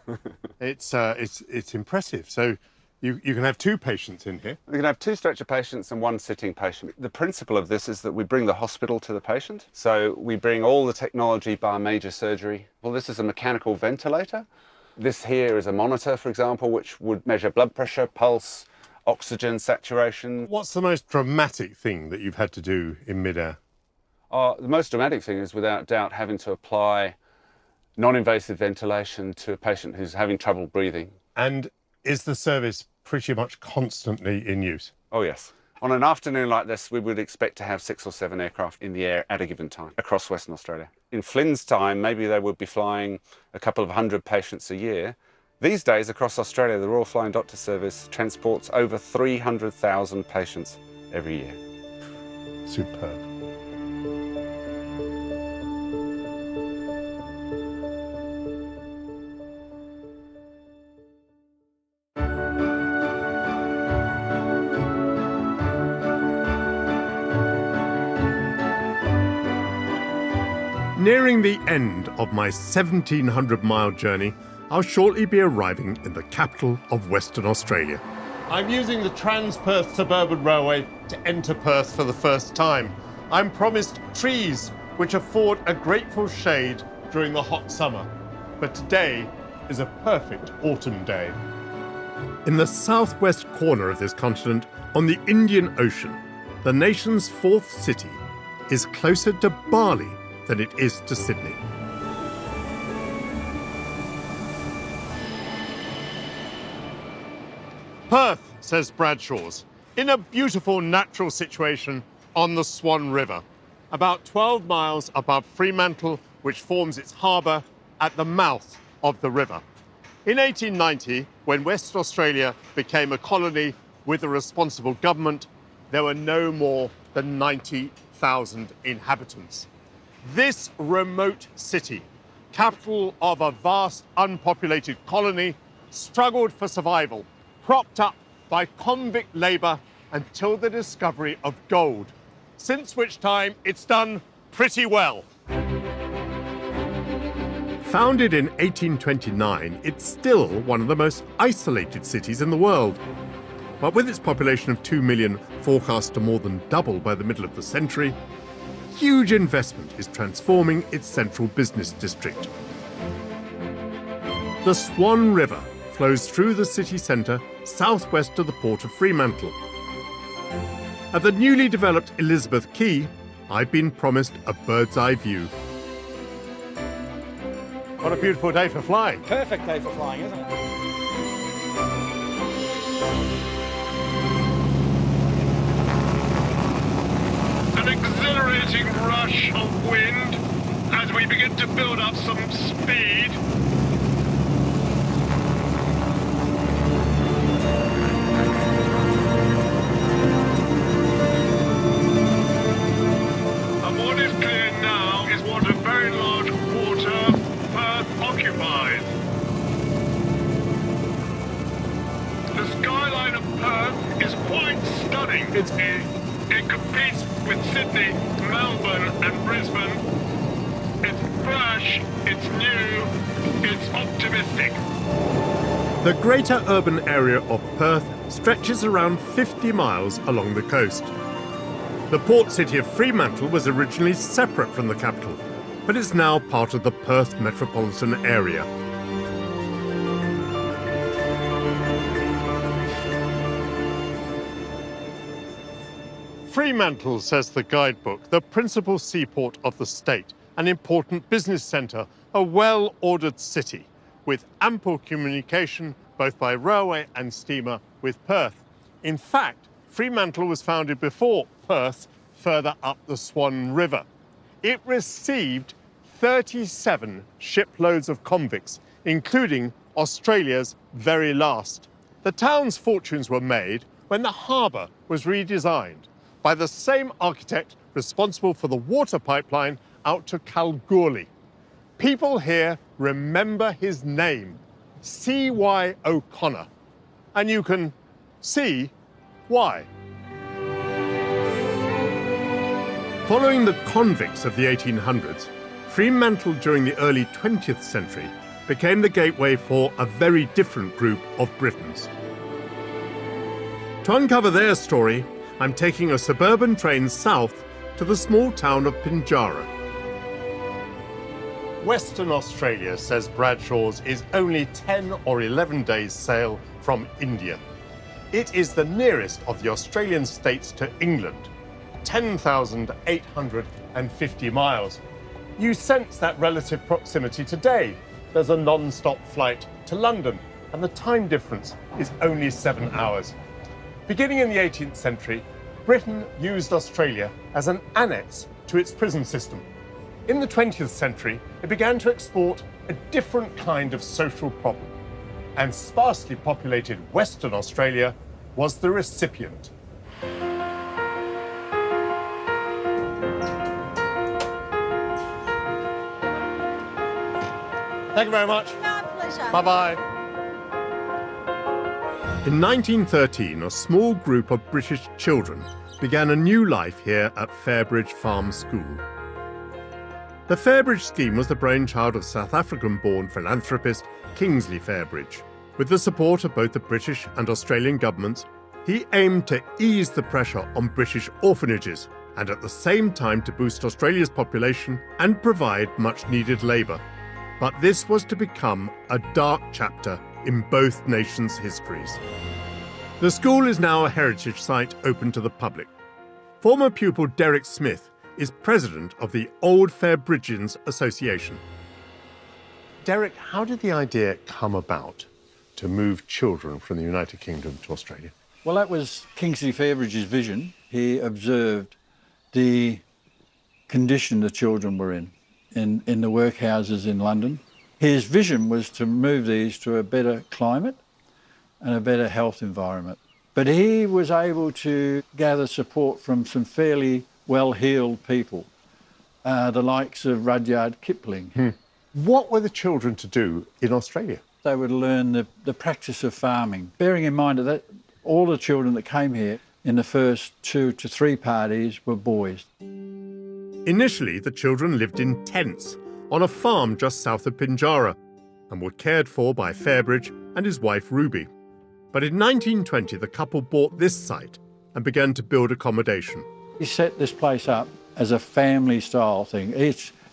It's impressive. So you can have 2 patients in here. We can have 2 stretcher patients and 1 sitting patient. The principle of this is that we bring the hospital to the patient. So we bring all the technology bar major surgery. Well, this is a mechanical ventilator. This here is a monitor, for example, which would measure blood pressure, pulse, oxygen saturation. What's the most dramatic thing that you've had to do in midair? The most dramatic thing is, without doubt, having to apply non-invasive ventilation to a patient who's having trouble breathing. And is the service pretty much constantly in use? Oh yes. On an afternoon like this, we would expect to have 6 or 7 aircraft in the air at a given time across Western Australia. In Flynn's time, maybe they would be flying a couple of hundred patients a year. These days, across Australia, the Royal Flying Doctor Service transports over 300,000 patients every year. Superb. Nearing the end of my 1,700-mile journey, I'll shortly be arriving in the capital of Western Australia. I'm using the Trans-Perth Suburban Railway to enter Perth for the first time. I'm promised trees which afford a grateful shade during the hot summer. But today is a perfect autumn day. In the southwest corner of this continent, on the Indian Ocean, the nation's 4th city is closer to Bali than it is to Sydney. Perth, says Bradshaw's, in a beautiful natural situation on the Swan River, about 12 miles above Fremantle, which forms its harbour at the mouth of the river. In 1890, when West Australia became a colony with a responsible government, there were no more than 90,000 inhabitants. This remote city, capital of a vast unpopulated colony, struggled for survival, propped up by convict labour until the discovery of gold, since which time it's done pretty well. Founded in 1829, it's still one of the most isolated cities in the world. But with its population of 2 million forecast to more than double by the middle of the century, huge investment is transforming its central business district. The Swan River flows through the city centre southwest of the port of Fremantle. At the newly developed Elizabeth Quay, I've been promised a bird's-eye view. What a beautiful day for flying. Perfect day for flying, isn't it? An exhilarating rush of wind as we begin to build up some speed. And what is clear now is what a very large quarter Perth occupies. The skyline of Perth is quite stunning. It competes with Sydney, Melbourne and Brisbane. It's fresh, it's new, it's optimistic. The greater urban area of Perth stretches around 50 miles along the coast. The port city of Fremantle was originally separate from the capital, but is now part of the Perth metropolitan area. Fremantle, says the guidebook, the principal seaport of the state, an important business centre, a well-ordered city, with ample communication both by railway and steamer with Perth. In fact, Fremantle was founded before Perth, further up the Swan River. It received 37 shiploads of convicts, including Australia's very last. The town's fortunes were made when the harbour was redesigned by the same architect responsible for the water pipeline out to Kalgoorlie. People here remember his name, C.Y. O'Connor, and you can see why. Following the convicts of the 1800s, Fremantle during the early 20th century became the gateway for a very different group of Britons. To uncover their story, I'm taking a suburban train south to the small town of Pinjarra. Western Australia, says Bradshaw's, is only 10 or 11 days' sail from India. It is the nearest of the Australian states to England, 10,850 miles. You sense that relative proximity today. There's a non-stop flight to London, and the time difference is only 7 hours. Beginning in the 18th century, Britain used Australia as an annex to its prison system. In the 20th century, it began to export a different kind of social problem, and sparsely populated Western Australia was the recipient. Thank you very much. My pleasure. Bye-bye. In 1913, a small group of British children began a new life here at Fairbridge Farm School. The Fairbridge scheme was the brainchild of South African-born philanthropist Kingsley Fairbridge. With the support of both the British and Australian governments, he aimed to ease the pressure on British orphanages and at the same time to boost Australia's population and provide much-needed labour. But this was to become a dark chapter in both nations' histories. The school is now a heritage site open to the public. Former pupil Derek Smith is president of the Old Fairbridgians Association. Derek, how did the idea come about to move children from the United Kingdom to Australia? Well, that was Kingsley Fairbridge's vision. He observed the condition the children were in the workhouses in London. His vision was to move these to a better climate and a better health environment. But he was able to gather support from some fairly well-heeled people, the likes of Rudyard Kipling. What were the children to do in Australia? They would learn the practice of farming, bearing in mind that all the children that came here in the first 2 to 3 parties were boys. Initially, the children lived in tents on a farm just south of Pinjarra and were cared for by Fairbridge and his wife Ruby. But in 1920, the couple bought this site and began to build accommodation. He set this place up as a family-style thing.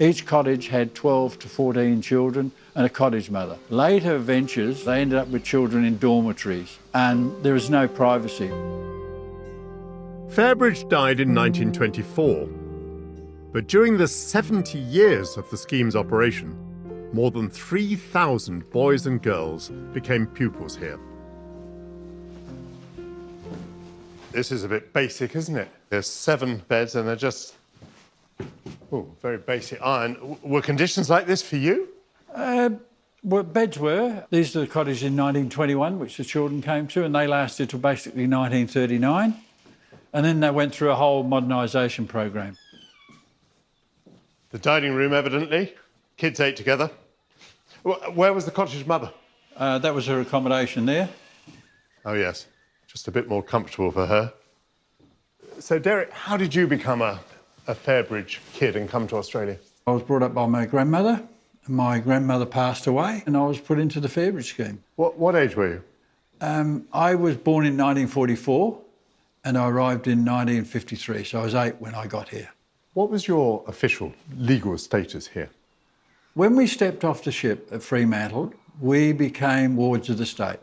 Each cottage had 12 to 14 children and a cottage mother. Later ventures, they ended up with children in dormitories, and there was no privacy. Fairbridge died in 1924, but during the 70 years of the scheme's operation, more than 3,000 boys and girls became pupils here. This is a bit basic, isn't it? There's 7 beds and they're just, very basic iron. Were conditions like this for you? Well, beds were. These are the cottages in 1921, which the children came to, and they lasted till basically 1939. And then they went through a whole modernisation program. The dining room, evidently. Kids ate together. Where was the cottage mother? That was her accommodation there. Oh, yes. Just a bit more comfortable for her. So, Derek, how did you become a Fairbridge kid and come to Australia? I was brought up by my grandmother. My grandmother passed away and I was put into the Fairbridge scheme. What age were you? I was born in 1944 and I arrived in 1953, so I was 8 when I got here. What was your official legal status here? When we stepped off the ship at Fremantle, we became wards of the state.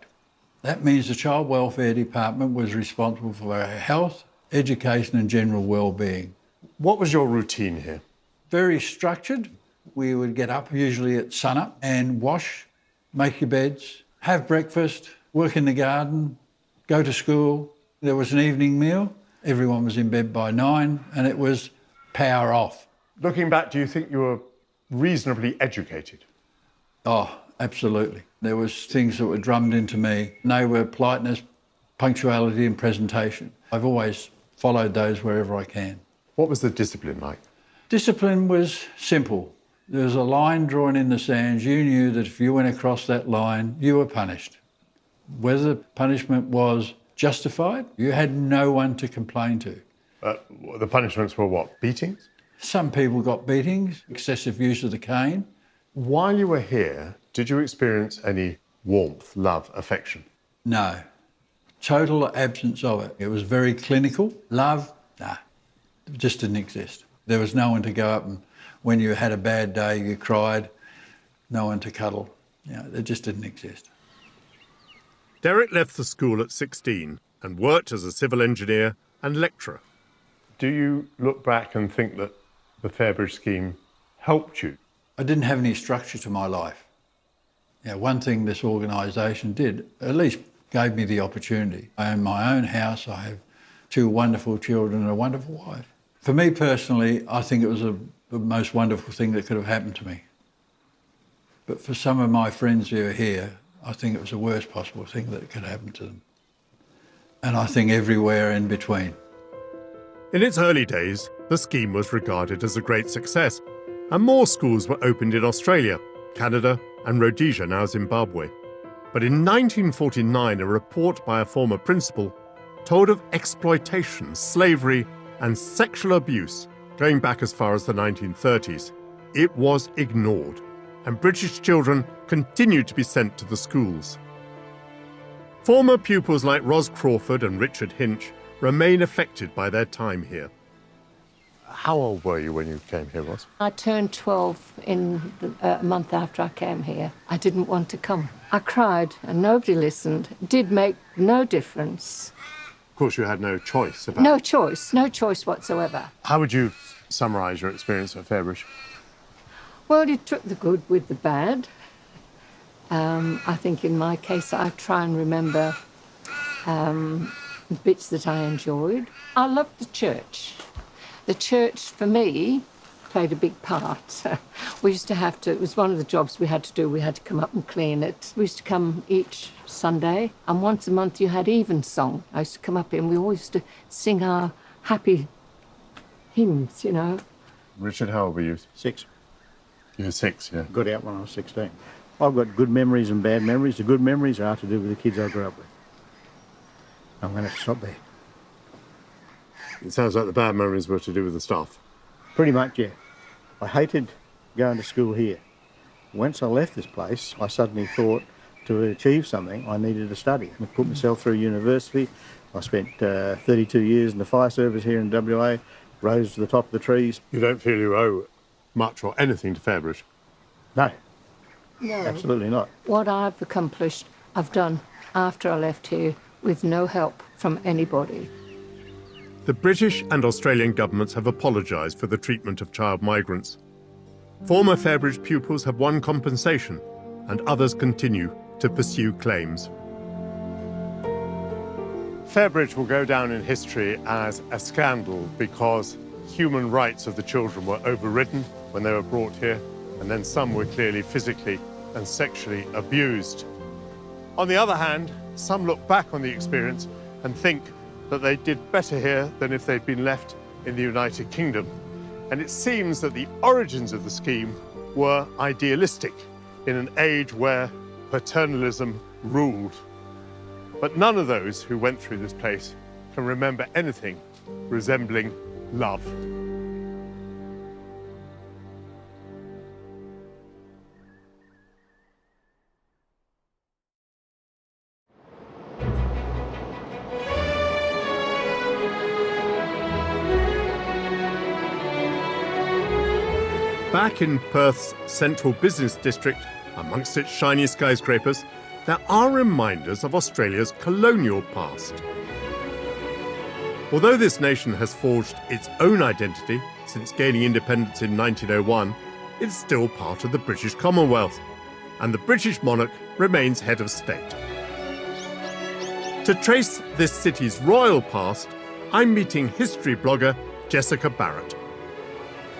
That means the Child Welfare Department was responsible for our health, education and general well-being. What was your routine here? Very structured. We would get up usually at sunup and wash, make your beds, have breakfast, work in the garden, go to school. There was an evening meal. Everyone was in bed by 9 and it was power off. Looking back, do you think you were reasonably educated? Oh, absolutely. There was things that were drummed into me. And they were politeness, punctuality and presentation. I've always followed those wherever I can. What was the discipline like? Discipline was simple. There was a line drawn in the sands. You knew that if you went across that line, you were punished. Whether the punishment was justified, you had no one to complain to. The punishments were what, beatings? Some people got beatings, excessive use of the cane. While you were here, did you experience any warmth, love, affection? No. Total absence of it. It was very clinical. Love, nah, it just didn't exist. There was no one to go up and when you had a bad day, you cried, no one to cuddle. It just didn't exist. Derek left the school at 16 and worked as a civil engineer and lecturer. Do you look back and think that the Fairbridge scheme helped you? I didn't have any structure to my life. One thing this organisation did, at least gave me the opportunity. I own my own house, I have 2 wonderful children and a wonderful wife. For me personally, I think it was the most wonderful thing that could have happened to me. But for some of my friends who are here, I think it was the worst possible thing that could happen to them. And I think everywhere in between. In its early days, the scheme was regarded as a great success, and more schools were opened in Australia, Canada, and Rhodesia, now Zimbabwe. But in 1949, a report by a former principal told of exploitation, slavery, and sexual abuse going back as far as the 1930s. It was ignored, and British children continued to be sent to the schools. Former pupils like Ros Crawford and Richard Hinch remain affected by their time here. How old were you when you came here, Ros? I turned 12 a month after I came here. I didn't want to come. I cried and nobody listened. It did make no difference. Of course, you had no choice about No choice whatsoever. How would you summarise your experience at Fairbridge? Well, you took the good with the bad. I think in my case, I try and remember the bits that I enjoyed. I loved the church. The church, for me, played a big part. We used to have to, it was one of the jobs we had to do, we had to come up and clean it. We used to come each Sunday, and once a month you had evensong. I used to come up here and we always used to sing our happy hymns, you know. Richard, how old were you? 6. You were 6, yeah. Got out when I was 16. I've got good memories and bad memories. The good memories are to do with the kids I grew up with. I'm going to have to stop there. It sounds like the bad memories were to do with the staff. Pretty much, yeah. I hated going to school here. Once I left this place, I suddenly thought to achieve something, I needed to study. I put myself through university. I spent 32 years in the fire service here in WA, rose to the top of the trees. You don't feel you owe much or anything to Fairbridge? No. No. Absolutely not. What I've accomplished, I've done after I left here with no help from anybody. The British and Australian governments have apologised for the treatment of child migrants. Former Fairbridge pupils have won compensation, and others continue to pursue claims. Fairbridge will go down in history as a scandal because human rights of the children were overridden when they were brought here, and then some were clearly physically and sexually abused. On the other hand, some look back on the experience and think that they did better here than if they'd been left in the United Kingdom. And it seems that the origins of the scheme were idealistic in an age where paternalism ruled. But none of those who went through this place can remember anything resembling love. Back in Perth's central business district, amongst its shiny skyscrapers, there are reminders of Australia's colonial past. Although this nation has forged its own identity since gaining independence in 1901, it's still part of the British Commonwealth, and the British monarch remains head of state. To trace this city's royal past, I'm meeting history blogger Jessica Barrett.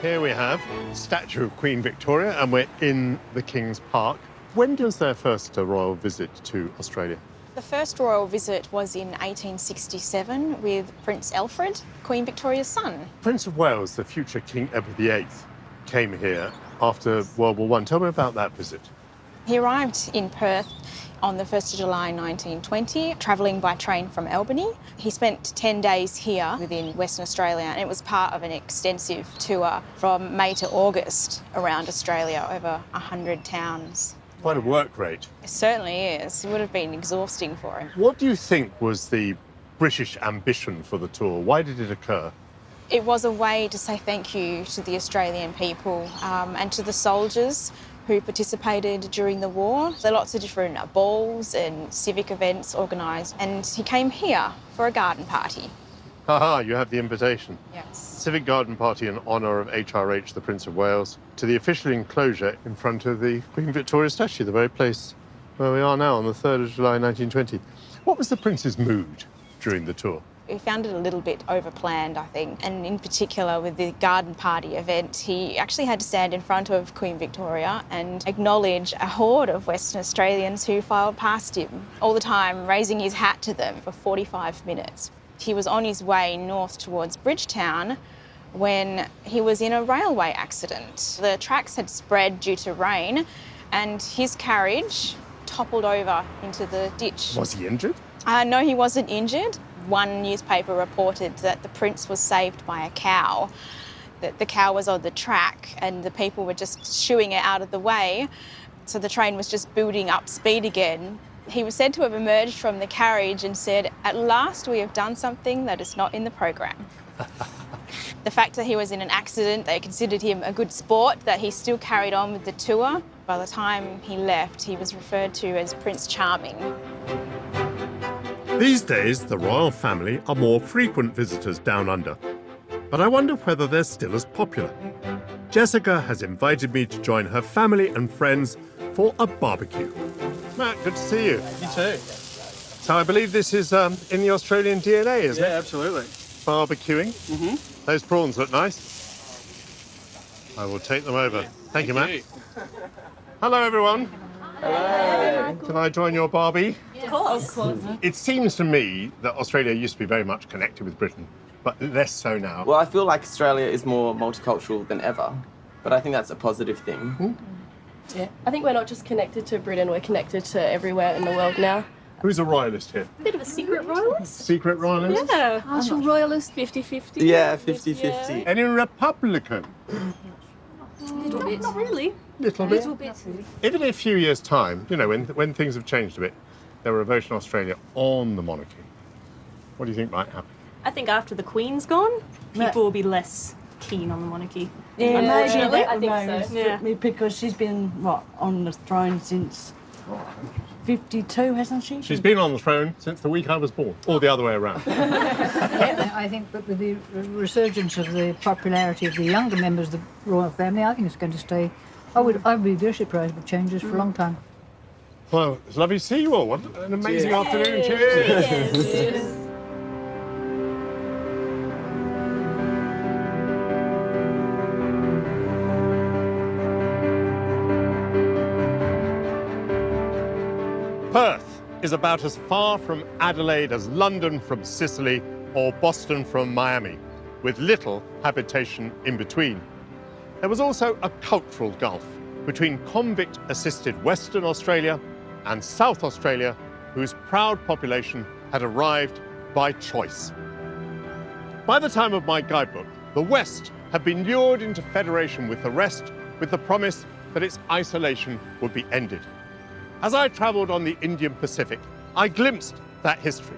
Here we have the statue of Queen Victoria, and we're in the King's Park. When was their first royal visit to Australia? The first royal visit was in 1867 with Prince Alfred, Queen Victoria's son. Prince of Wales, the future King Edward VIII, came here after World War I. Tell me about that visit. He arrived in Perth on the 1st of July 1920, travelling by train from Albany. He spent 10 days here within Western Australia, and it was part of an extensive tour from May to August around Australia, over 100 towns. Quite a work rate. It certainly is. It would have been exhausting for him. What do you think was the British ambition for the tour? Why did it occur? It was a way to say thank you to the Australian people and to the soldiers who participated during the war. There are lots of different balls and civic events organised, and he came here for a garden party. Haha, you have the invitation. Yes. Civic garden party in honour of HRH, the Prince of Wales, to the official enclosure in front of the Queen Victoria statue, the very place where we are now on the 3rd of July 1920. What was the Prince's mood during the tour? We found it a little bit overplanned, I think, and in particular with the garden party event, he actually had to stand in front of Queen Victoria and acknowledge a horde of Western Australians who filed past him, all the time raising his hat to them for 45 minutes. He was on his way north towards Bridgetown when he was in a railway accident. The tracks had spread due to rain and his carriage toppled over into the ditch. Was he injured? No, he wasn't injured. One newspaper reported that the Prince was saved by a cow, that the cow was on the track and the people were just shooing it out of the way, so the train was just building up speed again. He was said to have emerged from the carriage and said, "At last we have done something that is not in the program." The fact that he was in an accident, they considered him a good sport, that he still carried on with the tour. By the time he left, he was referred to as Prince Charming. These days, the royal family are more frequent visitors down under. But I wonder whether they're still as popular. Jessica has invited me to join her family and friends for a barbecue. Matt, good to see you. You too. So I believe this is in the Australian DNA, isn't it? Yeah, absolutely. Barbecuing. Mm-hmm. Those prawns look nice. I will take them over. Thank you, Matt. Hello, everyone. Hello. Can I join your barbie? Of course. It seems to me that Australia used to be very much connected with Britain, but less so now. Well, I feel like Australia is more multicultural than ever, but I think that's a positive thing. Yeah, I think we're not just connected to Britain, we're connected to everywhere in the world now. Who's a royalist here? Bit of a secret royalist. Secret royalist? Yeah, partial royalist, 50-50. Yeah, 50-50. Any Republican? Little bit. Not really. Little bit. Little bit. If in a few years' time, you know, when things have changed a bit, there were a vote in Australia on the monarchy, what do you think might happen? I think after the Queen's gone, people will be less keen on the monarchy. Yeah, Unfortunately, I think remains so. Yeah. because she's been on the throne since 52, hasn't she? She's been on the throne since the week I was born, or the other way around. Yeah, I think that with the resurgence of the popularity of the younger members of the royal family, I think it's going to stay. I'd be very surprised if it changes for a long time. Well, it's lovely to see you all. What an amazing afternoon. Cheers. Cheers. Perth is about as far from Adelaide as London from Sicily or Boston from Miami, with little habitation in between. There was also a cultural gulf between convict-assisted Western Australia and South Australia, whose proud population had arrived by choice. By the time of my guidebook, the West had been lured into federation with the rest with the promise that its isolation would be ended. As I travelled on the Indian Pacific, I glimpsed that history,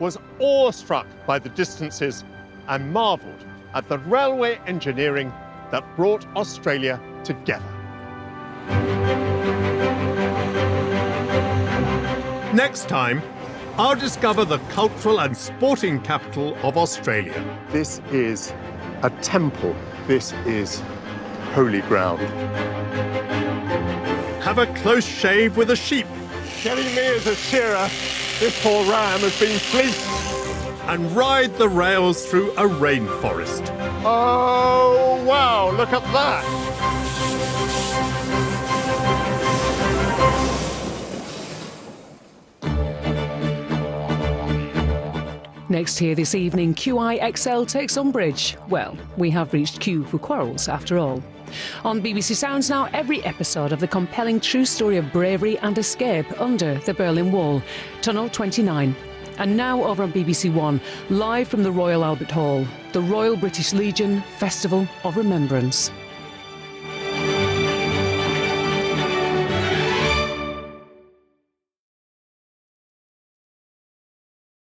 was awestruck by the distances, and marvelled at the railway engineering that brought Australia together. Next time, I'll discover the cultural and sporting capital of Australia. This is a temple. This is holy ground. Have a close shave with a sheep. Getting me as a shearer, this poor ram has been fleeced. And ride the rails through a rainforest. Oh, wow, look at that. Next here this evening, QIXL takes on Bridge. Well, we have reached Q for quarrels after all. On BBC Sounds now, every episode of the compelling true story of bravery and escape under the Berlin Wall, Tunnel 29. And now over on BBC One, live from the Royal Albert Hall, the Royal British Legion Festival of Remembrance.